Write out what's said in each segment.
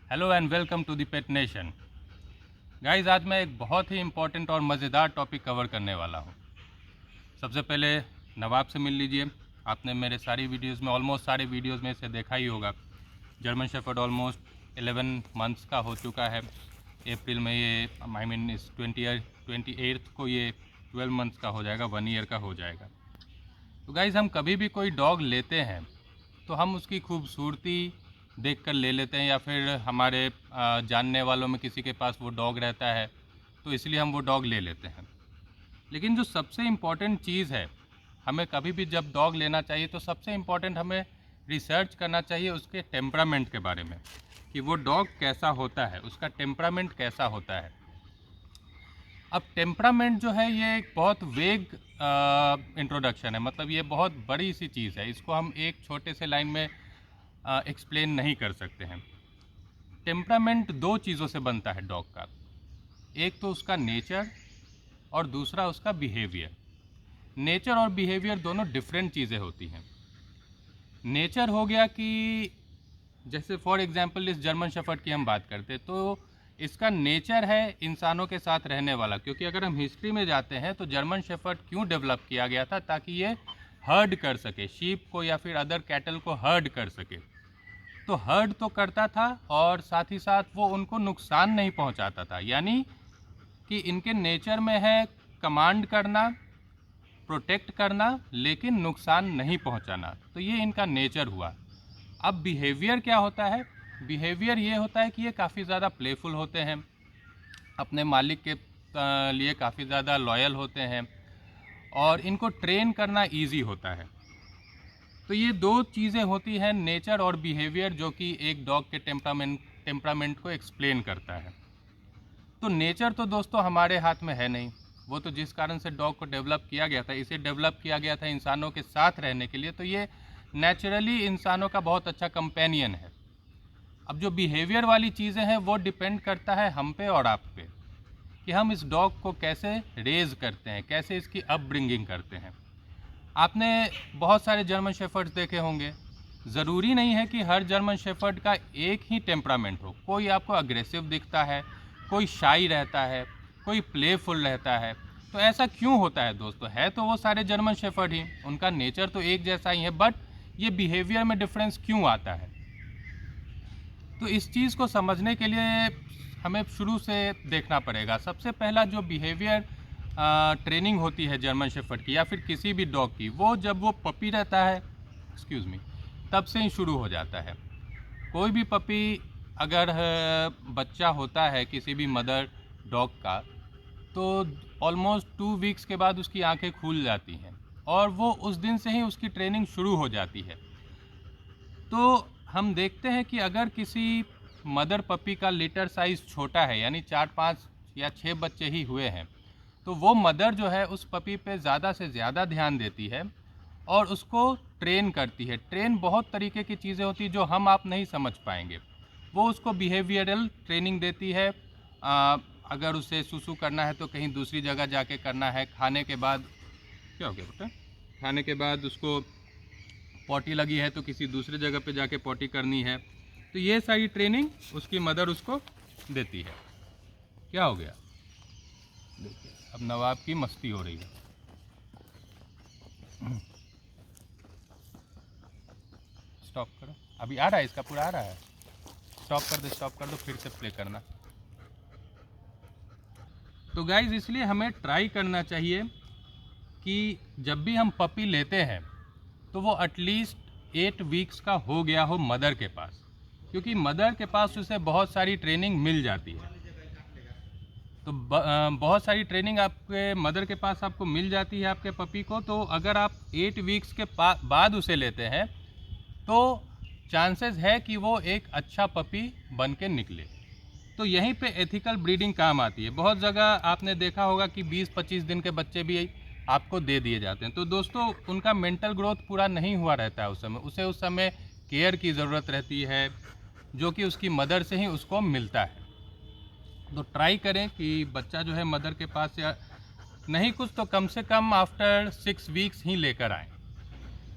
Hello and welcome to the pet nation. Guys, आज मैं एक बहुत ही इम्पोर्टेंट और मज़ेदार टॉपिक कवर करने वाला हूँ। सबसे पहले नवाब से मिल लीजिए। आपने मेरे सारी वीडियोस में ऑलमोस्ट सारे वीडियोस में से देखा ही होगा। जर्मन शेफर्ड ऑलमोस्ट 11 मंथ्स का हो चुका है। अप्रैल में ये इस 28 को ये 12 मंथ्स का हो जाएगा, 1 ईयर का हो जाएगा। तो गाइस, हम कभी भी कोई डॉग लेते हैं तो हम उसकी खूबसूरती देखकर ले लेते हैं, या फिर हमारे जानने वालों में किसी के पास वो डॉग रहता है तो इसलिए हम वो डॉग ले लेते हैं। लेकिन जो सबसे इम्पॉर्टेंट चीज़ है, हमें कभी भी जब डॉग लेना चाहिए तो सबसे इम्पॉर्टेंट हमें रिसर्च करना चाहिए उसके टेम्परामेंट के बारे में, कि वो डॉग कैसा होता है, उसका टेम्परामेंट कैसा होता है। अब टेम्परामेंट जो है ये एक बहुत वेग इंट्रोडक्शन है, मतलब ये बहुत बड़ी सी चीज़ है, इसको हम एक छोटे से लाइन में एक्सप्लेन नहीं कर सकते हैं। टेम्परामेंट दो चीज़ों से बनता है डॉग का, एक तो उसका नेचर और दूसरा उसका बिहेवियर। नेचर और बिहेवियर दोनों डिफरेंट चीज़ें होती हैं। नेचर हो गया कि जैसे फॉर एग्जांपल इस जर्मन शेफर्ड की हम बात करते हैं तो इसका नेचर है इंसानों के साथ रहने वाला, क्योंकि अगर हम हिस्ट्री में जाते हैं तो जर्मन शेफर्ड क्यों डेवलप किया गया था, ताकि ये हर्ड कर सके, शीप को या फिर अदर कैटल को हर्ड कर सके। तो हर्ड तो करता था और साथ ही साथ वो उनको नुकसान नहीं पहुंचाता था, यानी कि इनके नेचर में है कमांड करना, प्रोटेक्ट करना, लेकिन नुकसान नहीं पहुंचाना। तो ये इनका नेचर हुआ। अब बिहेवियर क्या होता है? बिहेवियर ये होता है कि ये काफ़ी ज़्यादा प्लेफुल होते हैं, अपने मालिक के लिए काफ़ी ज़्यादा लॉयल होते हैं और इनको ट्रेन करना इजी होता है। तो ये दो चीज़ें होती हैं, नेचर और बिहेवियर, जो कि एक डॉग के टेम्परामेंट को एक्सप्लेन करता है। तो नेचर तो दोस्तों हमारे हाथ में है नहीं, वो तो जिस कारण से डॉग को डेवलप किया गया था, इसे डेवलप किया गया था इंसानों के साथ रहने के लिए, तो ये नेचुरली इंसानों का बहुत अच्छा कंपेनियन है। अब जो बिहेवियर वाली चीज़ें हैं वो डिपेंड करता है हम पे और आप पे, कि हम इस डॉग को कैसे रेज करते हैं, कैसे इसकी अपब्रिंगिंग करते हैं। आपने बहुत सारे जर्मन शेफर्ड्स देखे होंगे। ज़रूरी नहीं है कि हर जर्मन शेफर्ड का एक ही टेम्परामेंट हो। कोई आपको अग्रेसिव दिखता है, कोई शाई रहता है, कोई प्लेफुल रहता है। तो ऐसा क्यों होता है दोस्तों? है तो वो सारे जर्मन शेफर्ड ही, उनका नेचर तो एक जैसा ही है, बट ये बिहेवियर में डिफरेंस क्यों आता है? तो इस चीज़ को समझने के लिए हमें शुरू से देखना पड़ेगा। सबसे पहला जो बिहेवियर ट्रेनिंग होती है जर्मन शेफर्ड की या फिर किसी भी डॉग की, वो जब वो पपी रहता है, एक्सक्यूज़ मी, तब से ही शुरू हो जाता है। कोई भी पपी अगर बच्चा होता है किसी भी मदर डॉग का, तो ऑलमोस्ट 2 वीक्स के बाद उसकी आंखें खुल जाती हैं और वो उस दिन से ही उसकी ट्रेनिंग शुरू हो जाती है। तो हम देखते हैं कि अगर किसी मदर पपी का लिटर साइज़ छोटा है, यानी 4-5 या 6 बच्चे ही हुए हैं, तो वो मदर जो है उस पपी पे ज़्यादा से ज़्यादा ध्यान देती है और उसको ट्रेन करती है। ट्रेन बहुत तरीके की चीज़ें होती हैं जो हम आप नहीं समझ पाएंगे। वो उसको बिहेवियरल ट्रेनिंग देती है। अगर उसे सुसु करना है तो कहीं दूसरी जगह जाके करना है। खाने के बाद क्या हो गया बेटा? खाने के बाद उसको पॉटी लगी है तो किसी दूसरी जगह पे जाके पॉटी करनी है। तो ये सारी ट्रेनिंग उसकी मदर उसको देती है। क्या हो गया? देखिए, अब नवाब की मस्ती हो रही है। स्टॉप करो, अभी आ रहा है, इसका पूरा आ रहा है। स्टॉप कर दो, फिर से प्ले करना। तो गाइज, इसलिए हमें ट्राई करना चाहिए कि जब भी हम पपी लेते हैं तो वो एटलीस्ट 8 वीक्स का हो गया हो मदर के पास, क्योंकि मदर के पास उसे बहुत सारी ट्रेनिंग मिल जाती है। तो बहुत सारी ट्रेनिंग आपके मदर के पास आपको मिल जाती है आपके पपी को। तो अगर आप 8 वीक्स के बाद उसे लेते हैं तो चांसेस है कि वो एक अच्छा पपी बन के निकले। तो यहीं पे एथिकल ब्रीडिंग काम आती है। बहुत जगह आपने देखा होगा कि 20-25 दिन के बच्चे भी आपको दे दिए जाते हैं। तो दोस्तों, उनका मेंटल ग्रोथ पूरा नहीं हुआ रहता है उस समय। उसे उस समय केयर की ज़रूरत रहती है, जो कि उसकी मदर से ही उसको मिलता है। तो ट्राई करें कि बच्चा जो है मदर के पास, या नहीं कुछ तो कम से कम आफ्टर 6 वीक्स ही लेकर आएँ।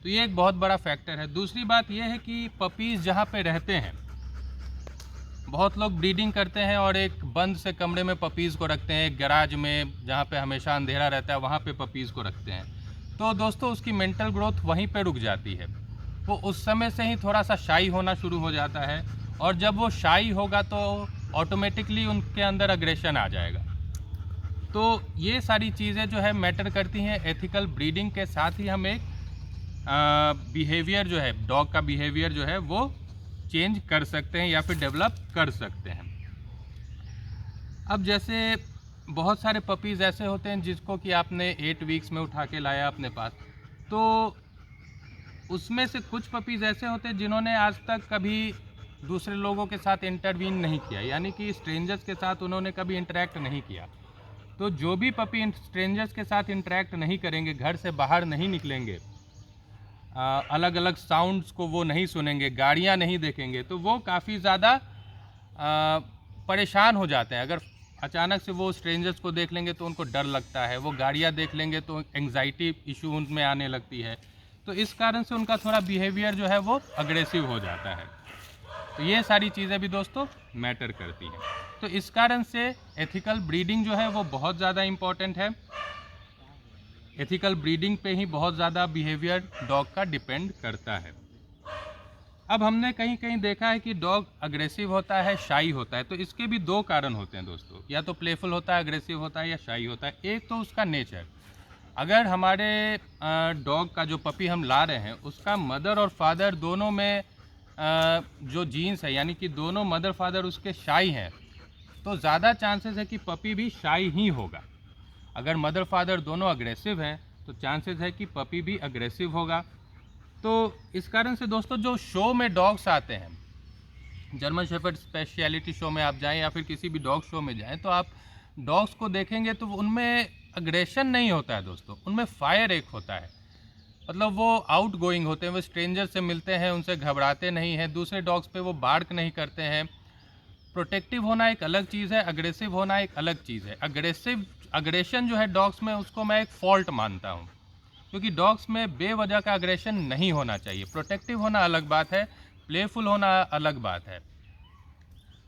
तो ये एक बहुत बड़ा फैक्टर है। दूसरी बात यह है कि पपीज़ जहाँ पे रहते हैं, बहुत लोग ब्रीडिंग करते हैं और एक बंद से कमरे में पपीज़ को रखते हैं, एक गैराज में जहाँ पे हमेशा अंधेरा रहता है वहाँ पे पपीज़ को रखते हैं। तो दोस्तों उसकी मेंटल ग्रोथ वहीं पे रुक जाती है। वो उस समय से ही थोड़ा सा शाई होना शुरू हो जाता है, और जब वो शाई होगा तो ऑटोमेटिकली उनके अंदर अग्रेशन आ जाएगा। तो ये सारी चीज़ें जो है मैटर करती हैं। एथिकल ब्रीडिंग के साथ ही हम एक बिहेवियर जो है, डॉग का बिहेवियर जो है वो चेंज कर सकते हैं या फिर डेवलप कर सकते हैं। अब जैसे बहुत सारे पपीज़ ऐसे होते हैं जिसको कि आपने 8 वीक्स में उठा के लाया अपने पास, तो उसमें से कुछ पपीज़ ऐसे होते हैं जिन्होंने आज तक कभी दूसरे लोगों के साथ इंटरवीन नहीं किया, यानी कि स्ट्रेंजर्स के साथ उन्होंने कभी इंटरेक्ट नहीं किया। तो जो भी पपी स्ट्रेंजर्स के साथ इंटरेक्ट नहीं करेंगे, घर से बाहर नहीं निकलेंगे, अलग अलग साउंड्स को वो नहीं सुनेंगे, गाड़ियाँ नहीं देखेंगे, तो वो काफ़ी ज़्यादा परेशान हो जाते हैं। अगर अचानक से वो स्ट्रेंजर्स को देख लेंगे तो उनको डर लगता है, वो गाड़ियाँ देख लेंगे तो एंग्जाइटी इशू उनमें आने लगती है। तो इस कारण से उनका थोड़ा बिहेवियर जो है वो अग्रेसिव हो जाता है। तो ये सारी चीज़ें भी दोस्तों मैटर करती हैं। तो इस कारण से एथिकल ब्रीडिंग जो है वो बहुत ज़्यादा इम्पॉर्टेंट है। एथिकल ब्रीडिंग पे ही बहुत ज़्यादा बिहेवियर डॉग का डिपेंड करता है। अब हमने कहीं कहीं देखा है कि डॉग अग्रेसिव होता है, शाई होता है। तो इसके भी 2 कारण होते हैं दोस्तों, या तो प्लेफुल होता है, अग्रेसिव होता है, या शाई होता है। एक तो उसका नेचर, अगर हमारे डॉग का जो पपी हम ला रहे हैं उसका मदर और फादर दोनों में जो जीन्स है, यानी कि दोनों मदर फादर उसके शाई हैं, तो ज़्यादा चांसेस है कि पपी भी शाई ही होगा। अगर मदर फादर दोनों अग्रेसिव हैं तो चांसेस है कि पपी भी अग्रेसिव होगा। तो इस कारण से दोस्तों जो शो में डॉग्स आते हैं, जर्मन शेफर्ड स्पेशलिटी शो में आप जाएं या फिर किसी भी डॉग शो में जाएं, तो आप डॉग्स को देखेंगे तो उनमें अग्रेशन नहीं होता है दोस्तों, उनमें फायर एक होता है। मतलब वो आउट गोइंग होते हैं, वो स्ट्रेंजर से मिलते हैं, उनसे घबराते नहीं हैं, दूसरे डॉग्स पे वो बार्क नहीं करते हैं। प्रोटेक्टिव होना एक अलग चीज़ है, अग्रेसिव होना एक अलग चीज़ है। अग्रेशन जो है डॉग्स में, उसको मैं एक फॉल्ट मानता हूँ, क्योंकि डॉग्स में बेवजह का अग्रेशन नहीं होना चाहिए। प्रोटेक्टिव होना अलग बात है, प्लेफुल होना अलग बात है।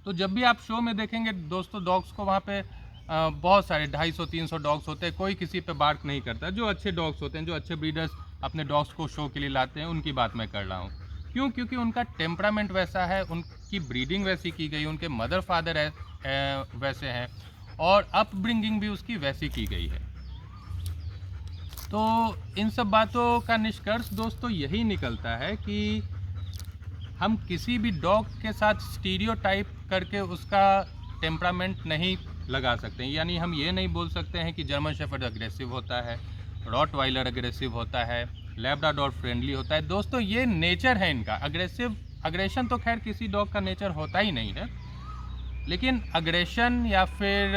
तो जब भी आप शो में देखेंगे दोस्तों डॉग्स को, वहाँ पे बहुत सारे 250-300 डॉग्स होते हैं, कोई किसी पे बार्क नहीं करता। जो अच्छे डॉग्स होते हैं, जो अच्छे ब्रीडर्स अपने डॉग्स को शो के लिए लाते हैं, उनकी बात मैं कर रहा हूँ। क्यों? क्योंकि उनका टेम्परामेंट वैसा है, उनकी ब्रीडिंग वैसी की गई, उनके मदर फादर वैसे हैं, और अपब्रिंगिंग भी उसकी वैसी की गई है। तो इन सब बातों का निष्कर्ष दोस्तों यही निकलता है कि हम किसी भी डॉग के साथ स्टीरियोटाइप करके उसका टेम्परामेंट नहीं लगा सकते हैं। यानी हम ये नहीं बोल सकते हैं कि जर्मन शेफर्ड अग्रेसिव होता है, रॉटवाइलर अग्रेसिव होता है, लैब्राडोर फ्रेंडली होता है। दोस्तों ये नेचर है इनका। अग्रेशन तो खैर किसी डॉग का नेचर होता ही नहीं है, लेकिन अग्रेशन या फिर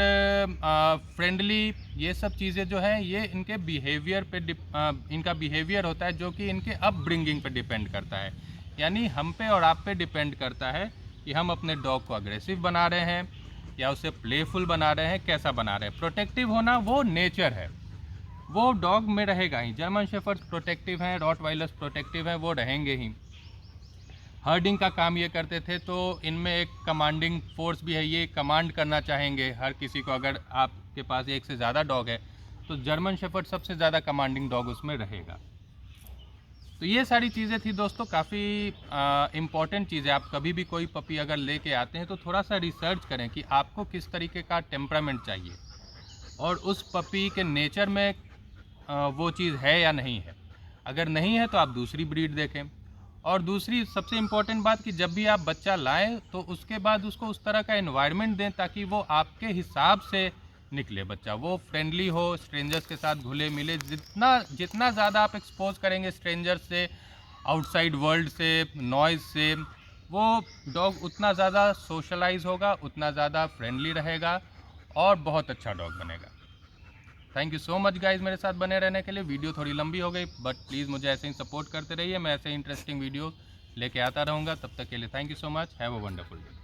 फ्रेंडली, ये सब चीज़ें जो है ये इनके बिहेवियर पे इनका बिहेवियर होता है, जो कि इनके अपब्रिंगिंग पे डिपेंड करता है। यानी हम पे और आप पे डिपेंड करता है कि हम अपने डॉग को अग्रेसिव बना रहे हैं या उसे प्लेफुल बना रहे हैं, कैसा बना रहे हैं। प्रोटेक्टिव होना वो नेचर है, वो डॉग में रहेगा ही। जर्मन शेफर्ड्स प्रोटेक्टिव हैं, रॉटवाइलर्स प्रोटेक्टिव हैं, वो रहेंगे ही। हर्डिंग का काम ये करते थे, तो इनमें एक कमांडिंग फोर्स भी है, ये कमांड करना चाहेंगे हर किसी को। अगर आपके पास एक से ज़्यादा डॉग है तो जर्मन शेफर्ड सबसे ज़्यादा कमांडिंग डॉग उसमें रहेगा। तो ये सारी चीज़ें थी दोस्तों, काफ़ी इम्पॉर्टेंट चीज़ें। आप कभी भी कोई पपी अगर लेके आते हैं तो थोड़ा सा रिसर्च करें कि आपको किस तरीके का टेम्परामेंट चाहिए और उस पपी के नेचर में वो चीज़ है या नहीं है। अगर नहीं है तो आप दूसरी ब्रीड देखें। और दूसरी सबसे इम्पॉर्टेंट बात कि जब भी आप बच्चा लाएं तो उसके बाद उसको उस तरह का एनवायरनमेंट दें ताकि वो आपके हिसाब से निकले बच्चा, वो फ्रेंडली हो, स्ट्रेंजर्स के साथ घुले मिले। जितना ज़्यादा आप एक्सपोज करेंगे स्ट्रेंजर्स से, आउटसाइड वर्ल्ड से, नॉइज़ से, वो डॉग उतना ज़्यादा सोशलाइज होगा, उतना ज़्यादा फ्रेंडली रहेगा और बहुत अच्छा डॉग बनेगा। Thank you so much guys मेरे साथ बने रहने के लिए। वीडियो थोड़ी लंबी हो गई, बट प्लीज़ मुझे ऐसे ही सपोर्ट करते रहिए। मैं ऐसे इंटरेस्टिंग वीडियो लेके आता रहूँगा। तब तक के लिए thank you so much. Have a wonderful day.